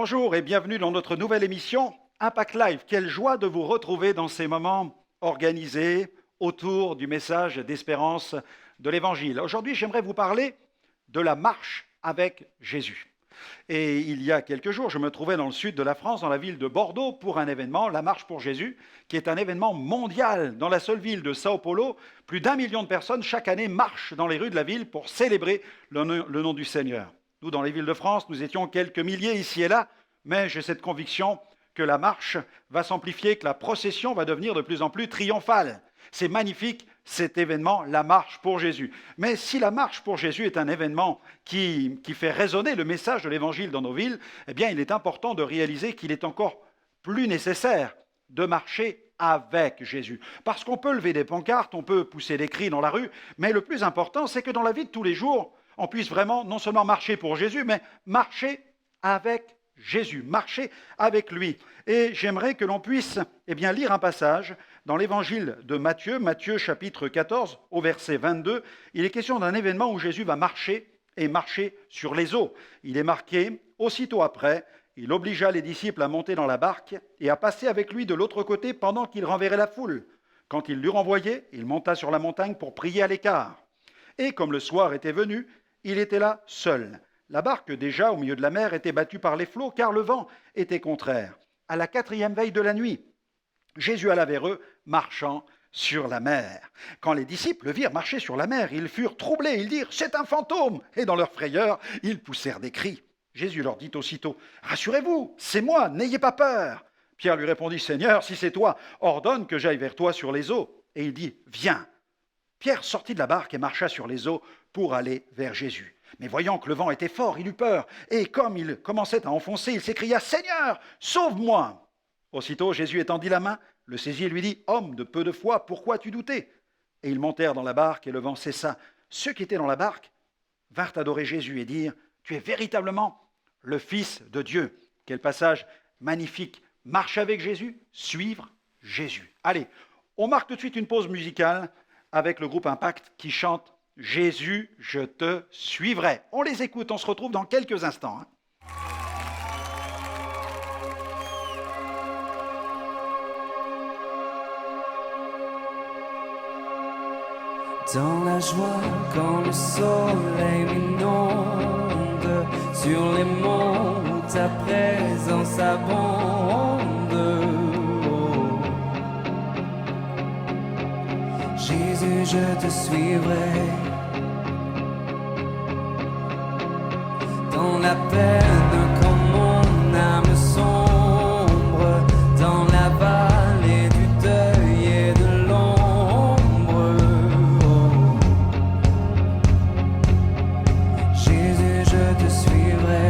Bonjour et bienvenue dans notre nouvelle émission Impact Live. Quelle joie de vous retrouver dans ces moments organisés autour du message d'espérance de l'Évangile. Aujourd'hui, j'aimerais vous parler de la marche avec Jésus. Et il y a quelques jours, je me trouvais dans le sud de la France, dans la ville de Bordeaux, pour un événement, la Marche pour Jésus, qui est un événement mondial. Dans la seule ville de Sao Paulo, plus d'1 million de personnes chaque année marchent dans les rues de la ville pour célébrer le nom du Seigneur. Nous, dans les villes de France, nous étions quelques milliers ici et là, mais j'ai cette conviction que la marche va s'amplifier, que la procession va devenir de plus en plus triomphale. C'est magnifique cet événement, la marche pour Jésus. Mais si la marche pour Jésus est un événement qui fait résonner le message de l'Évangile dans nos villes, eh bien il est important de réaliser qu'il est encore plus nécessaire de marcher avec Jésus. Parce qu'on peut lever des pancartes, on peut pousser des cris dans la rue, mais le plus important, c'est que dans la vie de tous les jours, on puisse vraiment non seulement marcher pour Jésus, mais marcher avec Jésus, marcher avec lui. Et j'aimerais que l'on puisse lire un passage dans l'évangile de Matthieu, Matthieu chapitre 14, au verset 22. Il est question d'un événement où Jésus va marcher et marcher sur les eaux. Il est marqué, aussitôt après, il obligea les disciples à monter dans la barque et à passer avec lui de l'autre côté pendant qu'il renverrait la foule. Quand il l'eut renvoyé, il monta sur la montagne pour prier à l'écart. Et comme le soir était venu, il était là seul. La barque, déjà au milieu de la mer, était battue par les flots, car le vent était contraire. À la 4e veille de la nuit, Jésus alla vers eux, marchant sur la mer. Quand les disciples le virent marcher sur la mer, ils furent troublés. Ils dirent « C'est un fantôme !» Et dans leur frayeur, ils poussèrent des cris. Jésus leur dit aussitôt « Rassurez-vous, c'est moi, n'ayez pas peur !» Pierre lui répondit « Seigneur, si c'est toi, ordonne que j'aille vers toi sur les eaux. » Et il dit « Viens !» Pierre sortit de la barque et marcha sur les eaux pour aller vers Jésus. Mais voyant que le vent était fort, il eut peur. Et comme il commençait à enfoncer, il s'écria « Seigneur, sauve-moi !» Aussitôt, Jésus étendit la main, le saisit et lui dit « Homme de peu de foi, pourquoi as-tu douté ?» Et ils montèrent dans la barque et le vent cessa. Ceux qui étaient dans la barque vinrent adorer Jésus et dire « Tu es véritablement le Fils de Dieu. » Quel passage magnifique. Marche avec Jésus, suivre Jésus. Allez, on marque tout de suite une pause musicale avec le groupe Impact qui chante « Jésus, je te suivrai ». On les écoute, on se retrouve dans quelques instants. Dans la joie, quand le soleil m'inonde, sur les monts où ta présence abonde. Oh. Jésus, je te suivrai. Dans la peine, quand mon âme sombre, dans la vallée du deuil et de l'ombre. Oh. Jésus, je te suivrai.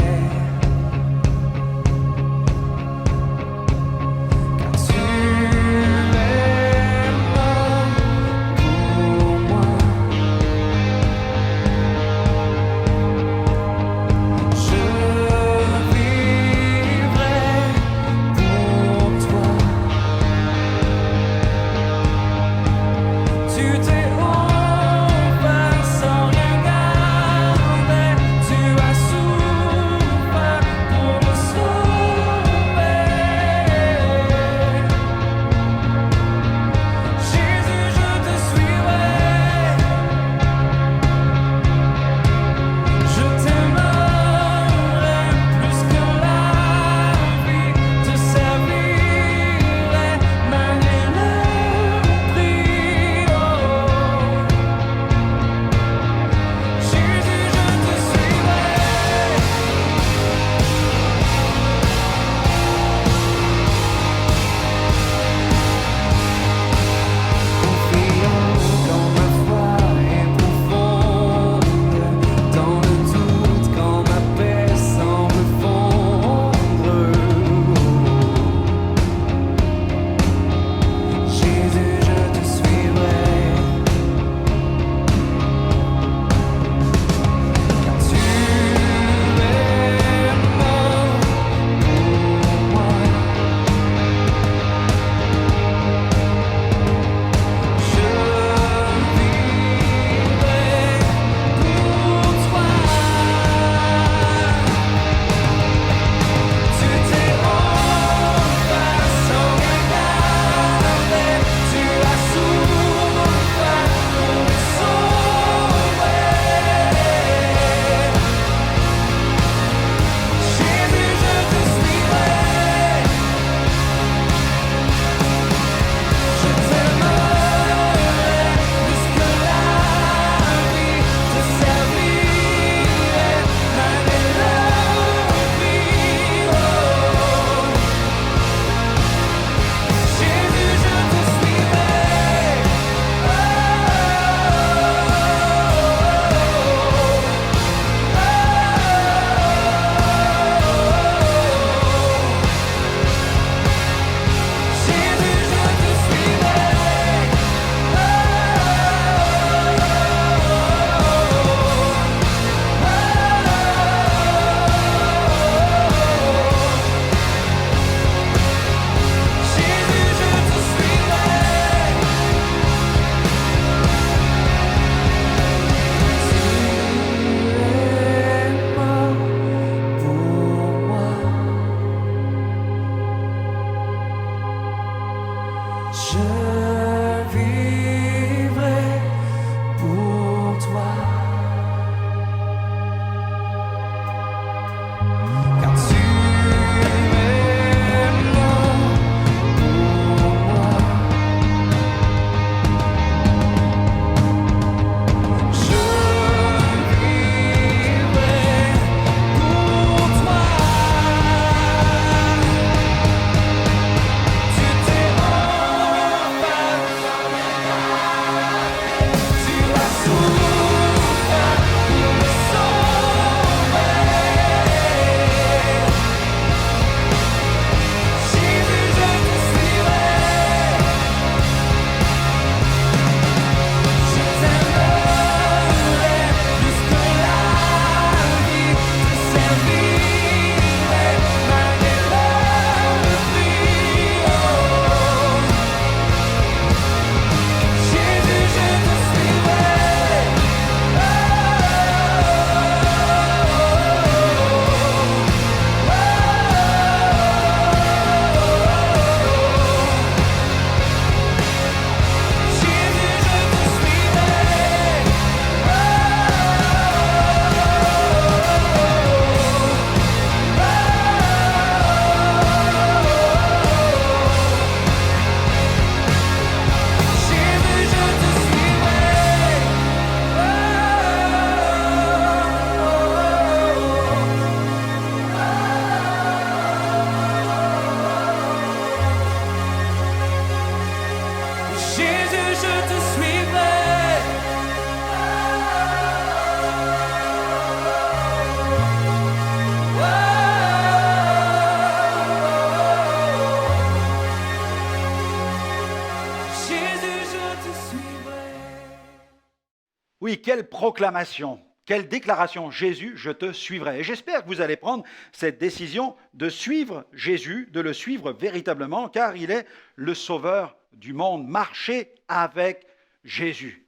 Car tu es mort pour moi. Je Oui, quelle proclamation, quelle déclaration. Jésus, je te suivrai. Et j'espère que vous allez prendre cette décision de suivre Jésus, de le suivre véritablement, car il est le sauveur du monde. Marchez avec Jésus.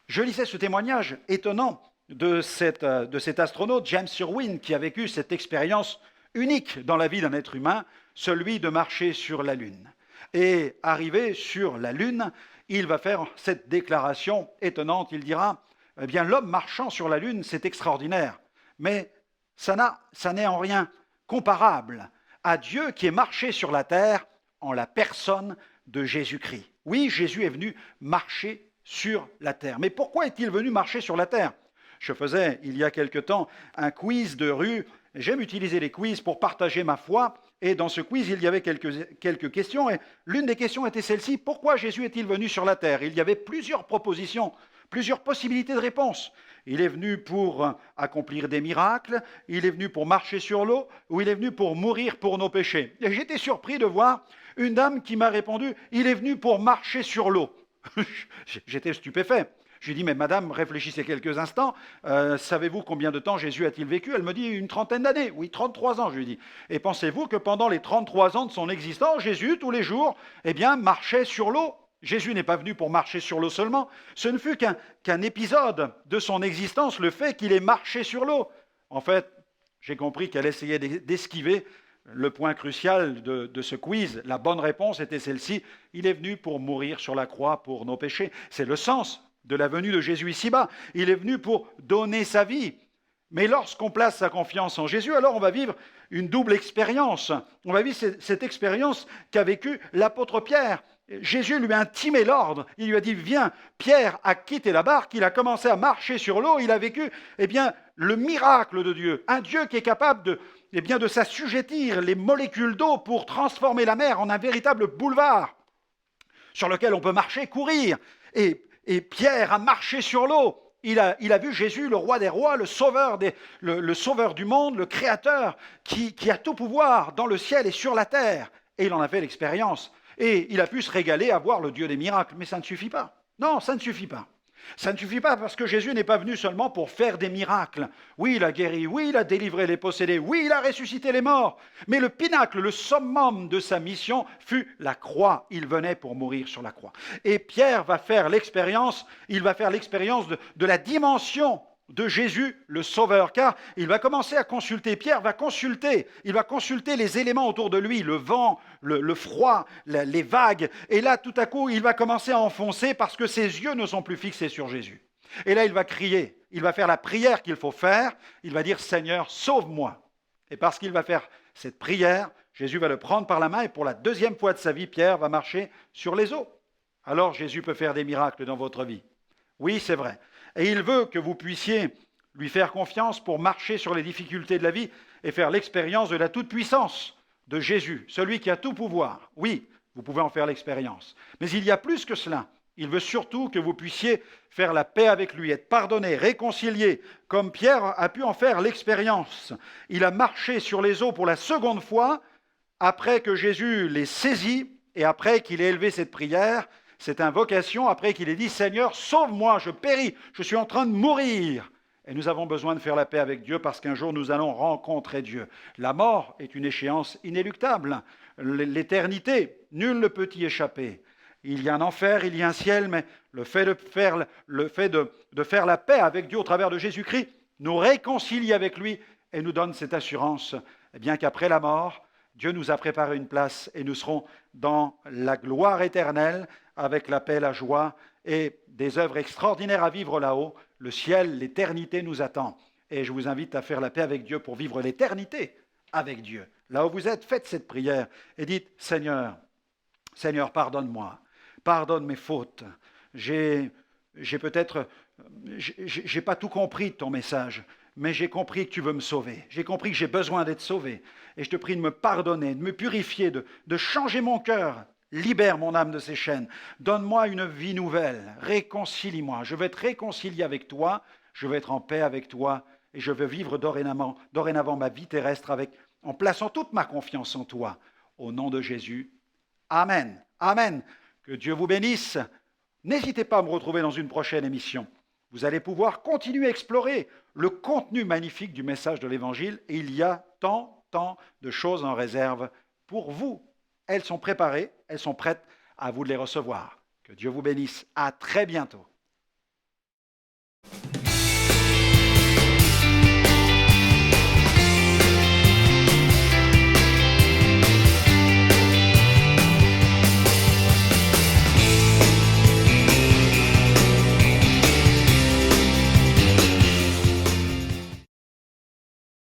Je lisais ce témoignage étonnant de cet astronaute, James Irwin, qui a vécu cette expérience unique dans la vie d'un être humain, celui de marcher sur la Lune. Et arrivé sur la Lune, il va faire cette déclaration étonnante. Il dira, eh bien, l'homme marchant sur la Lune, c'est extraordinaire, mais ça n'est en rien comparable à Dieu qui est marché sur la terre en la personne de Jésus-Christ. Oui, Jésus est venu marcher sur la terre. Mais pourquoi est-il venu marcher sur la terre? Je faisais, il y a quelque temps, un quiz de rue. J'aime utiliser les quiz pour partager ma foi. Et dans ce quiz, il y avait quelques questions. Et l'une des questions était celle-ci. Pourquoi Jésus est-il venu sur la terre? Il y avait plusieurs propositions, plusieurs possibilités de réponse. Il est venu pour accomplir des miracles, il est venu pour marcher sur l'eau, ou il est venu pour mourir pour nos péchés. Et j'étais surpris de voir une dame qui m'a répondu, il est venu pour marcher sur l'eau. J'étais stupéfait. Je lui ai dit, mais madame, réfléchissez quelques instants, savez-vous combien de temps Jésus a-t-il vécu? Elle me dit, une trentaine d'années. Oui, 33 ans, je lui ai dit. Et pensez-vous que pendant les 33 ans de son existence, Jésus, tous les jours, eh bien, marchait sur l'eau? Jésus n'est pas venu pour marcher sur l'eau seulement. Ce ne fut qu'un épisode de son existence, le fait qu'il ait marché sur l'eau. En fait, j'ai compris qu'elle essayait d'esquiver le point crucial de ce quiz. La bonne réponse était celle-ci. Il est venu pour mourir sur la croix pour nos péchés. C'est le sens de la venue de Jésus ici-bas. Il est venu pour donner sa vie. Mais lorsqu'on place sa confiance en Jésus, alors on va vivre une double expérience. On va vivre cette expérience qu'a vécue l'apôtre Pierre. Jésus lui a intimé l'ordre. Il lui a dit, viens, Pierre a quitté la barque, il a commencé à marcher sur l'eau, il a vécu le miracle de Dieu. Un Dieu qui est capable de s'assujettir les molécules d'eau pour transformer la mer en un véritable boulevard sur lequel on peut marcher, courir. Et Pierre a marché sur l'eau. Il a vu Jésus, le roi des rois, le sauveur du monde, le créateur, qui a tout pouvoir dans le ciel et sur la terre. Et il en a fait l'expérience. Et il a pu se régaler à voir le Dieu des miracles. Mais ça ne suffit pas. Non, ça ne suffit pas. Ça ne suffit pas parce que Jésus n'est pas venu seulement pour faire des miracles. Oui, il a guéri, oui, il a délivré les possédés, oui, il a ressuscité les morts. Mais le pinacle, le summum de sa mission fut la croix. Il venait pour mourir sur la croix. Et Pierre va faire l'expérience, de la dimension de Jésus, le Sauveur, car il va commencer à consulter. Pierre va consulter, il va consulter les éléments autour de lui, le vent, le froid, les vagues. Et là, tout à coup, il va commencer à enfoncer parce que ses yeux ne sont plus fixés sur Jésus. Et là, il va crier, il va faire la prière qu'il faut faire. Il va dire, Seigneur, sauve-moi. Et parce qu'il va faire cette prière, Jésus va le prendre par la main et pour la deuxième fois de sa vie, Pierre va marcher sur les eaux. Alors Jésus peut faire des miracles dans votre vie. Oui, c'est vrai. Et il veut que vous puissiez lui faire confiance pour marcher sur les difficultés de la vie et faire l'expérience de la toute-puissance de Jésus, celui qui a tout pouvoir. Oui, vous pouvez en faire l'expérience. Mais il y a plus que cela. Il veut surtout que vous puissiez faire la paix avec lui, être pardonné, réconcilié, comme Pierre a pu en faire l'expérience. Il a marché sur les eaux pour la seconde fois, après que Jésus l'ait saisi et après qu'il ait élevé cette prière, cette invocation, après qu'il ait dit « Seigneur, sauve-moi, je péris, je suis en train de mourir ». Et nous avons besoin de faire la paix avec Dieu parce qu'un jour nous allons rencontrer Dieu. La mort est une échéance inéluctable. L'éternité, nul ne peut y échapper. Il y a un enfer, il y a un ciel, mais le fait de faire la paix avec Dieu au travers de Jésus-Christ nous réconcilie avec lui et nous donne cette assurance, bien qu'après la mort, Dieu nous a préparé une place et nous serons dans la gloire éternelle avec la paix, la joie et des œuvres extraordinaires à vivre là-haut. Le ciel, l'éternité nous attend. Et je vous invite à faire la paix avec Dieu pour vivre l'éternité avec Dieu. Là où vous êtes, faites cette prière et dites « Seigneur, pardonne-moi, pardonne mes fautes. J'ai pas tout compris de ton message, mais j'ai compris que tu veux me sauver. J'ai compris que j'ai besoin d'être sauvé. Et je te prie de me pardonner, de me purifier, de changer mon cœur. Libère mon âme de ses chaînes. Donne-moi une vie nouvelle. Réconcilie-moi. Je veux être réconcilié avec toi. Je veux être en paix avec toi. Et je veux vivre dorénavant ma vie terrestre en plaçant toute ma confiance en toi. Au nom de Jésus. Amen. Amen. Que Dieu vous bénisse. N'hésitez pas à me retrouver dans une prochaine émission. Vous allez pouvoir continuer à explorer le contenu magnifique du message de l'Évangile et il y a tant de choses en réserve pour vous. Elles sont préparées, elles sont prêtes, à vous de les recevoir. Que Dieu vous bénisse. À très bientôt.